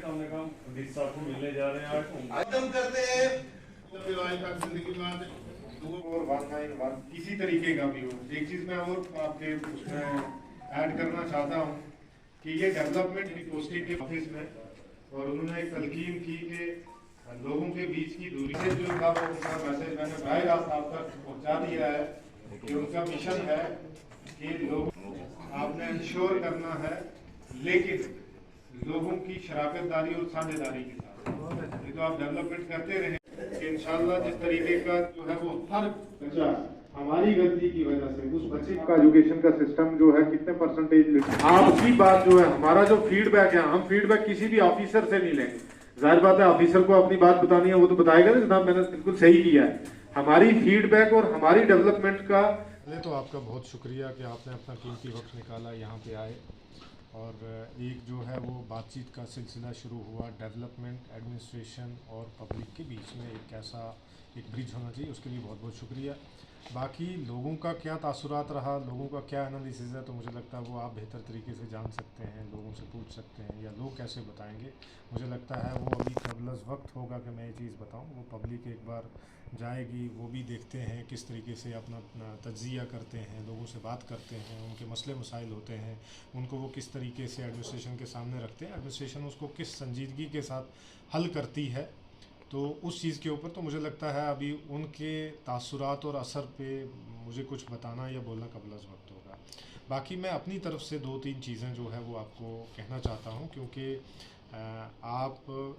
तो हमने कहा अभी साहब को मिलने जा रहे हैं आज आइटम करते हैं जिंदगी में और 191 किसी तरीके का भी हो। एक चीज़ मैं और आपके उसमें ऐड करना चाहता हूँ कि ये डेवलपमेंट पोस्टिंग के ऑफिस में और उन्होंने एक तलकीन की कि लोगों के बीच की दूरी से जो था वो उनका मैसेज मैंने बराह रास्त आप तक पहुँचा दिया है कि उनका मिशन है कि लोग आपने इंश्योर करना है, लेकिन लोगों की शराकतदारी और साझेदारी के साथ ये तो आप डेवलपमेंट करते रहे कि इंशाल्लाह जिस तरीके का जो है वो हर बच्चा हमारी गलती की वजह से उस बच्चे का एजुकेशन का सिस्टम जो है कितने परसेंटेज आपकी बात जो है हमारा जो फीडबैक है, हम फीडबैक किसी भी ऑफिसर से नहीं लेंगे। जाहिर बात है ऑफिसर को अपनी बात बतानी है, वो तो बताएगा ना जनाब मैंने बिल्कुल सही किया है। हमारी फीडबैक और हमारी डेवलपमेंट का तो आपका बहुत शुक्रिया कि आपने अपना कीमती वक्त निकाला, यहाँ पे आए और एक जो है वो बातचीत का सिलसिला शुरू हुआ। डेवलपमेंट, एडमिनिस्ट्रेशन और पब्लिक के बीच में एक ऐसा एक ब्रिज होना चाहिए, उसके लिए बहुत बहुत शुक्रिया। बाकी लोगों का क्या तासुरात रहा, लोगों का क्या एनालिसिस है, तो मुझे लगता है वो आप बेहतर तरीके से जान सकते हैं, लोगों से पूछ सकते हैं, या लोग कैसे बताएंगे। मुझे लगता है वो अभी कबलस वक्त होगा कि मैं ये चीज़ बताऊं। वो पब्लिक एक बार जाएगी, वो भी देखते हैं किस तरीके से अपना तज्जिया करते हैं, लोगों से बात करते हैं, उनके मसले मसाइल होते हैं, उनको वो किस तरीके से एडमिनिस्ट्रेशन के सामने रखते हैं, एडमिनिस्ट्रेशन उसको किस संजीदगी के साथ हल करती है। तो उस चीज़ के ऊपर तो मुझे लगता है अभी उनके तासुरात और असर पे मुझे कुछ बताना या बोलना कबलस वक्त होगा। बाकी मैं अपनी तरफ से 2-3 चीज़ें जो है वो आपको कहना चाहता हूँ, क्योंकि आप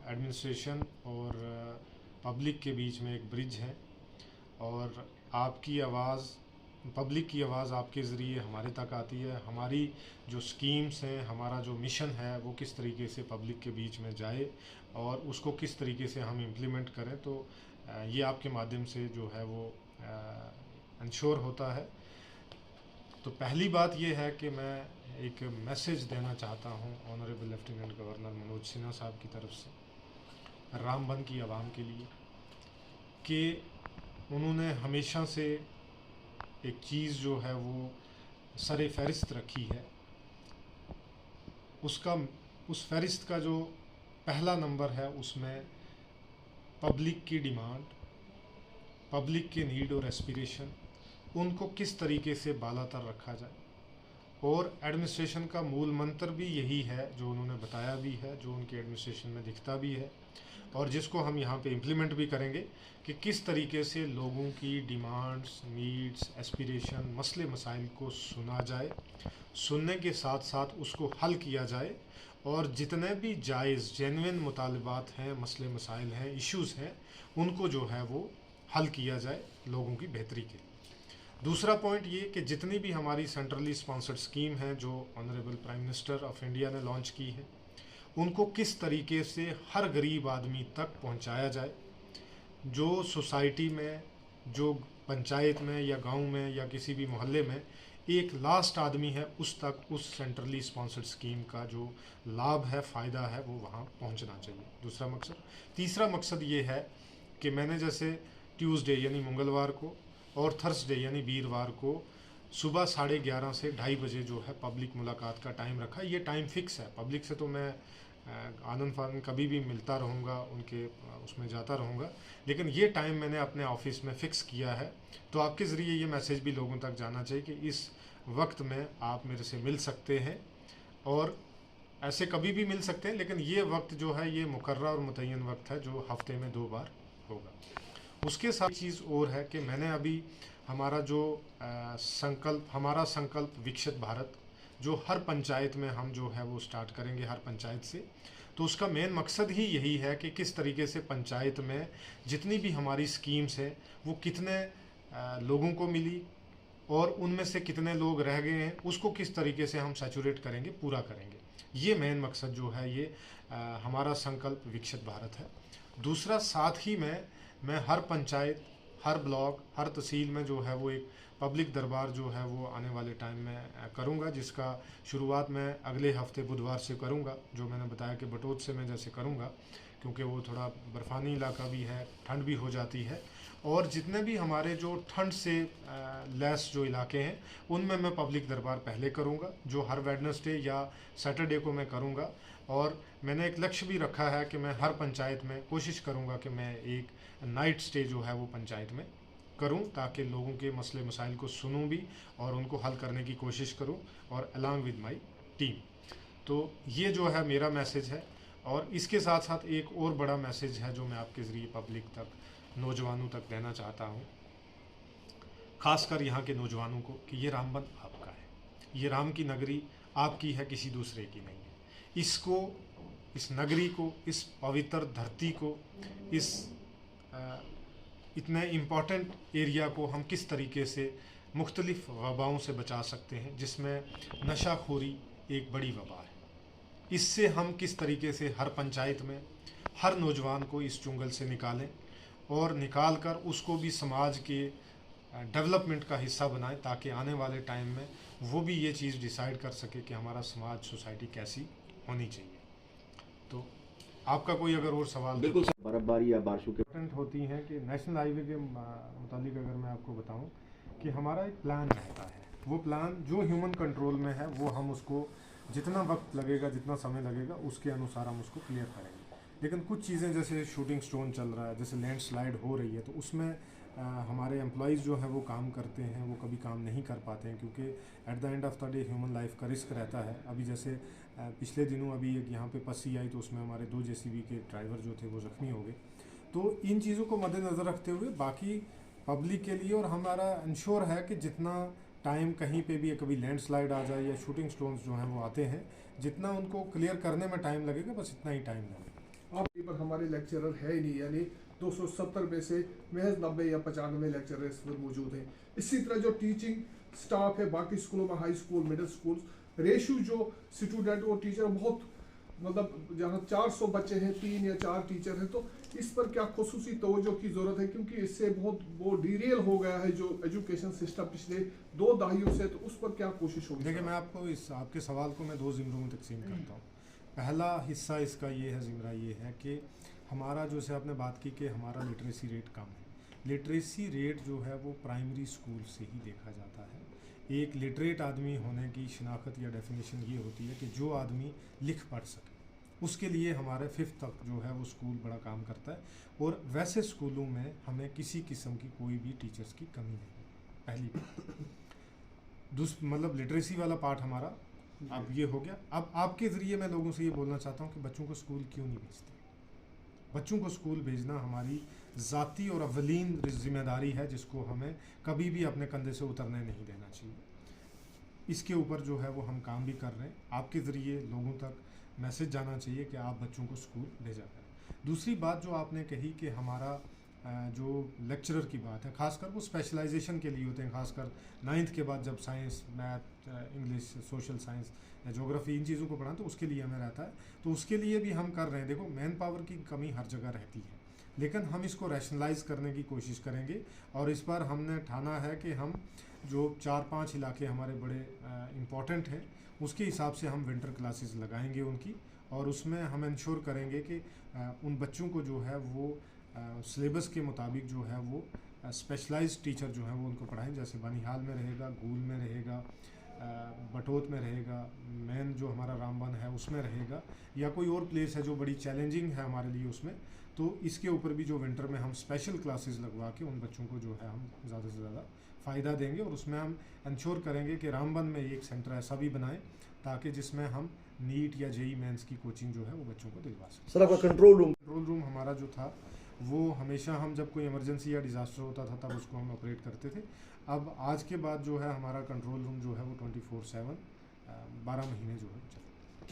एडमिनिस्ट्रेशन और पब्लिक के बीच में एक ब्रिज है और आपकी आवाज़, पब्लिक की आवाज़ आपके ज़रिए हमारे तक आती है। हमारी जो स्कीम्स हैं, हमारा जो मिशन है वो किस तरीके से पब्लिक के बीच में जाए और उसको किस तरीके से हम इम्प्लीमेंट करें, तो ये आपके माध्यम से जो है वो इंश्योर होता है। तो पहली बात ये है कि मैं एक मैसेज देना चाहता हूँ honourable lieutenant governor Manoj Sinha साहब की तरफ से रामबन की आवाम के लिए, कि उन्होंने हमेशा से एक चीज़ जो है वो सरे फहरिस्त रखी है। उस फहरिस्त का जो पहला नंबर है उसमें पब्लिक की डिमांड, पब्लिक के नीड और एस्पिरेशन, उनको किस तरीके से बालातर रखा जाए। और एडमिनिस्ट्रेशन का मूल मंत्र भी यही है, जो उन्होंने बताया भी है, जो उनके एडमिनिस्ट्रेशन में दिखता भी है और जिसको हम यहाँ पे इम्प्लीमेंट भी करेंगे, कि किस तरीके से लोगों की डिमांड्स, नीड्स, एस्पिरेशन, मसले मसाइल को सुना जाए, सुनने के साथ साथ उसको हल किया जाए और जितने भी जायज़ जेन्युइन मुतालबात हैं, मसले मसाइल हैं, इश्यूज़ हैं, उनको जो है वो हल किया जाए लोगों की बेहतरी के लिए। दूसरा पॉइंट ये कि जितनी भी हमारी सेंट्रली स्पॉन्सर्ड स्कीम है जो honourable prime minister of India ने लॉन्च की है, उनको किस तरीके से हर गरीब आदमी तक पहुंचाया जाए। जो सोसाइटी में, जो पंचायत में या गांव में या किसी भी मोहल्ले में एक लास्ट आदमी है, उस तक उस सेंट्रली स्पॉन्सर्ड स्कीम का जो लाभ है, फ़ायदा है, वो वहाँ पहुँचना चाहिए। दूसरा मकसद। तीसरा मकसद ये है कि मैंने जैसे ट्यूसडे यानी मंगलवार को और थर्सडे यानी वीरवार को सुबह 11:30 से 2:30 बजे जो है पब्लिक मुलाकात का टाइम रखा। ये टाइम फ़िक्स है। पब्लिक से तो मैं आनंद फानंद कभी भी मिलता रहूँगा, उनके उसमें जाता रहूँगा, लेकिन ये टाइम मैंने अपने ऑफिस में फ़िक्स किया है। तो आपके ज़रिए ये मैसेज भी लोगों तक जाना चाहिए कि इस वक्त में आप मेरे से मिल सकते हैं और ऐसे कभी भी मिल सकते हैं, लेकिन ये वक्त जो है ये मुकर्रर और मुतय्यन वक्त है जो हफ्ते में 2 बार होगा। उसके साथ चीज़ और है कि मैंने अभी हमारा जो हमारा संकल्प विकसित भारत, जो हर पंचायत में हम जो है वो स्टार्ट करेंगे, हर पंचायत से, तो उसका मेन मकसद ही यही है कि किस तरीके से पंचायत में जितनी भी हमारी स्कीम्स हैं वो कितने लोगों को मिली और उनमें से कितने लोग रह गए हैं, उसको किस तरीके से हम सैचुरेट करेंगे, पूरा करेंगे। ये मेन मकसद जो है ये हमारा संकल्प विकसित भारत है। दूसरा, साथ ही में मैं हर पंचायत, हर ब्लॉक, हर तहसील में जो है वो एक पब्लिक दरबार जो है वो आने वाले टाइम में करूँगा, जिसका शुरुआत मैं अगले हफ्ते बुधवार से करूँगा। जो मैंने बताया कि बटोत से मैं जैसे करूँगा, क्योंकि वो थोड़ा बर्फ़ानी इलाका भी है, ठंड भी हो जाती है, और जितने भी हमारे जो ठंड से लैस जो इलाके हैं उनमें मैं पब्लिक दरबार पहले करूँगा, जो हर वेडनेसडे या सैटरडे को मैं करूँगा। और मैंने एक लक्ष्य भी रखा है कि मैं हर पंचायत में कोशिश करूंगा कि मैं एक नाइट स्टे जो है वो पंचायत में करूं, ताकि लोगों के मसले मसाइल को सुनूं भी और उनको हल करने की कोशिश करूं, और अलॉन्ग विद माय टीम। तो ये जो है मेरा मैसेज है। और इसके साथ साथ एक और बड़ा मैसेज है जो मैं आपके ज़रिए पब्लिक तक, नौजवानों तक देना चाहता हूँ, ख़ासकर यहाँ के नौजवानों को, कि ये रामबन आपका है, ये राम की नगरी आपकी है, किसी दूसरे की नहीं है। इसको, इस नगरी को, इस पवित्र धरती को, इस इतने इम्पॉर्टेंट एरिया को हम किस तरीके से मुख्तलिफ़ वबाओं से बचा सकते हैं, जिसमें नशाखोरी एक बड़ी वबा है। इससे हम किस तरीके से हर पंचायत में हर नौजवान को इस चुंगल से निकालें और निकाल कर उसको भी समाज के डेवलपमेंट का हिस्सा बनाएं, ताकि आने वाले टाइम में वो भी ये चीज़ डिसाइड कर सके कि हमारा समाज, सोसाइटी कैसी होनी चाहिए। तो आपका कोई अगर और सवाल, बिल्कुल बर्फबारी या बारिशों के होती हैं कि नेशनल हाईवे के मुतालिक अगर मैं आपको बताऊं कि हमारा एक प्लान रहता है, वो प्लान जो ह्यूमन कंट्रोल में है, वो हम उसको जितना वक्त लगेगा, जितना समय लगेगा, उसके अनुसार हम उसको क्लियर करेंगे। लेकिन कुछ चीज़ें जैसे शूटिंग स्टोन चल रहा है, जैसे लैंडस्लाइड हो रही है, तो उसमें हमारे एम्प्लॉयज़ जो है वो काम करते हैं, वो कभी काम नहीं कर पाते हैं, क्योंकि at the end of the day human life का रिस्क रहता है। अभी जैसे पिछले दिनों अभी एक यहाँ पे पस्सी आई, तो उसमें हमारे 2 JCB के ड्राइवर जो थे वो ज़ख्मी हो गए। तो इन चीज़ों को मद्देनज़र रखते हुए बाकी पब्लिक के लिए, और हमारा इंश्योर है कि जितना टाइम कहीं पे भी कभी लैंडस्लाइड आ जाए या शूटिंग स्टोन्स जो हैं वो आते हैं, जितना उनको क्लियर करने में टाइम लगेगा, बस इतना ही टाइम लगेगा। आप पर हमारे लेक्चरर है ही नहीं, यानी 270 में से महज 90 या 95 लेक्चरर इस वक्त मौजूद हैं। इसी तरह जो टीचिंग स्टाफ है बाकी स्कूलों में, high school, middle school, ratio जो स्टूडेंट और टीचर बहुत, मतलब जहाँ 400 बच्चे हैं 3 या 4 टीचर हैं, तो इस पर क्या खुसूसी तवज्जो की ज़रूरत है, क्योंकि इससे बहुत वो डीरेल हो गया है जो एजुकेशन सिस्टम पिछले 2 दहाइयों से। तो उस पर क्या कोशिश होगी? देखिए, मैं आपको इस आपके सवाल को मैं 2 ज़िमरों में तकसीम करता हूँ। पहला हिस्सा इसका ये है, ज़िमरा ये है कि हमारा, जैसे आपने बात की कि हमारा लिटरेसी रेट कम है। लिटरेसी रेट जो है वो प्राइमरी स्कूल से ही देखा जाता है। एक लिटरेट आदमी होने की शनाख्त या डेफिनेशन ये होती है कि जो आदमी लिख पढ़ सके, उसके लिए हमारे 5th तक जो है वो स्कूल बड़ा काम करता है। और वैसे स्कूलों में हमें किसी किस्म की कोई भी टीचर्स की कमी नहीं, पहली बात। मतलब लिटरेसी वाला पार्ट हमारा अब ये हो गया। अब आपके ज़रिए मैं लोगों से ये बोलना चाहता हूँ कि बच्चों को स्कूल क्यों नहीं भेजते। बच्चों को स्कूल भेजना हमारी ज़ाती और अवलीन जिम्मेदारी है, जिसको हमें कभी भी अपने कंधे से उतरने नहीं देना चाहिए। इसके ऊपर जो है वो हम काम भी कर रहे हैं। आपके ज़रिए लोगों तक मैसेज जाना चाहिए कि आप बच्चों को स्कूल भेजा करें। दूसरी बात जो आपने कही कि हमारा जो लेक्चरर की बात है, ख़ासकर वो स्पेशलाइजेशन के लिए होते हैं, ख़ासकर 9th के बाद जब science, math, English, social science या ज्योग्राफी, इन चीज़ों को पढ़ाएं, तो उसके लिए हमें रहता है। तो उसके लिए भी हम कर रहे हैं। देखो, मैन पावर की कमी हर जगह रहती है, लेकिन हम इसको रैशनलाइज करने की कोशिश करेंगे। और इस बार हमने ठाना है कि हम जो 4-5 इलाके हमारे बड़े इम्पॉर्टेंट हैं, उसके हिसाब से हम विंटर क्लासेस लगाएंगे उनकी, और उसमें हम इंश्योर करेंगे कि उन बच्चों को जो है वो सिलेबस के मुताबिक जो है वो स्पेशलाइज्ड टीचर जो है वो उनको पढ़ाएं। जैसे बनिहाल में रहेगा, गूल में रहेगा, बटोत में रहेगा, मेन जो हमारा रामबन है उसमें रहेगा, या कोई और प्लेस है जो बड़ी चैलेंजिंग है हमारे लिए उसमें, तो इसके ऊपर भी जो विंटर में हम स्पेशल क्लासेस लगवा के उन बच्चों को जो है हम ज़्यादा से ज़्यादा फ़ायदा देंगे। और उसमें हम इंश्योर करेंगे कि रामबन में एक सेंटर ऐसा भी बनाएं ताकि जिसमें हम नीट या JEE मेंस की कोचिंग जो है वो बच्चों को दिलवा सकें। सर, आपका कंट्रोल रूम हमारा जो था वो हमेशा, हम जब कोई इमरजेंसी या डिज़ास्टर होता था तब उसको हम ऑपरेट करते थे। अब आज के बाद जो है हमारा कंट्रोल रूम जो है वो 24/7 12 महीने जो है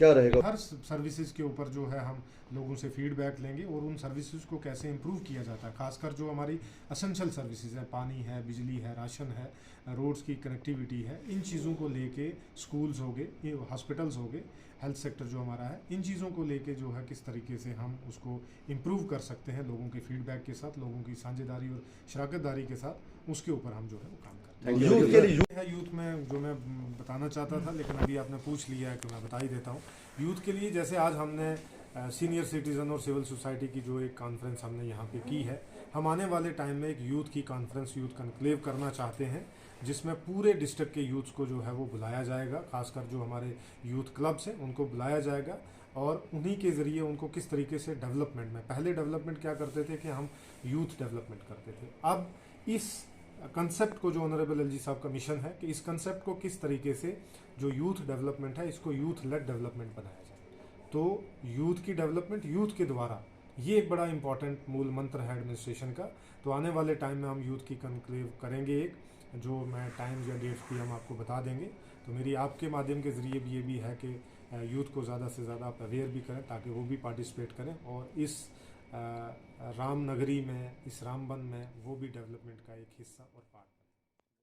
क्या रहेगा। हर सर्विसेज के ऊपर जो है हम लोगों से फीडबैक लेंगे और उन सर्विसेज को कैसे इम्प्रूव किया जाता है, खासकर जो हमारी असेंशियल सर्विसेज है, पानी है, बिजली है, राशन है, रोड्स की कनेक्टिविटी है, इन चीज़ों को लेके स्कूल्स हो गए, हॉस्पिटल्स हो गए, हेल्थ सेक्टर जो हमारा है, इन चीज़ों को लेके जो है किस तरीके से हम उसको इम्प्रूव कर सकते हैं लोगों के फीडबैक के साथ, लोगों की साझेदारी और शराकतदारी के साथ, उसके ऊपर हम जो है वो काम करते हैं। यूथ में जो मैं बताना चाहता था, लेकिन अभी आपने पूछ लिया है तो मैं बता ही देता हूँ। यूथ के लिए जैसे आज हमने सीनियर सिटीज़न और सिविल सोसाइटी की जो एक कॉन्फ्रेंस हमने यहाँ पे की है, हम आने वाले टाइम में एक यूथ की कॉन्फ्रेंस, यूथ कन्क्लेव करना चाहते हैं, जिसमें पूरे डिस्ट्रिक्ट के यूथ्स को जो है वो बुलाया जाएगा, खासकर जो हमारे यूथ क्लब्स हैं उनको बुलाया जाएगा। और उन्हीं के ज़रिए उनको किस तरीके से डेवलपमेंट में, पहले डेवलपमेंट क्या करते थे कि हम यूथ डेवलपमेंट करते थे, अब इस कंसेप्ट को, जो ऑनरेबल एलजी साहब का मिशन है कि इस कंसेप्ट को किस तरीके से जो यूथ डेवलपमेंट है इसको यूथ लेड डेवलपमेंट बनाया जाए। तो यूथ की डेवलपमेंट यूथ के द्वारा, ये एक बड़ा इंपॉर्टेंट मूल मंत्र है एडमिनिस्ट्रेशन का। तो आने वाले टाइम में हम यूथ की कनक्लेव करेंगे एक, जो मैं टाइम्स या डेट्स भी हम आपको बता देंगे। तो मेरी आपके माध्यम के ज़रिए भी ये भी है कि यूथ को ज़्यादा से ज़्यादा आप अवेयर भी करें ताकि वो भी पार्टिसिपेट करें और इस राम नगरी में, इस रामबन में वो भी डेवलपमेंट का एक हिस्सा और पार्ट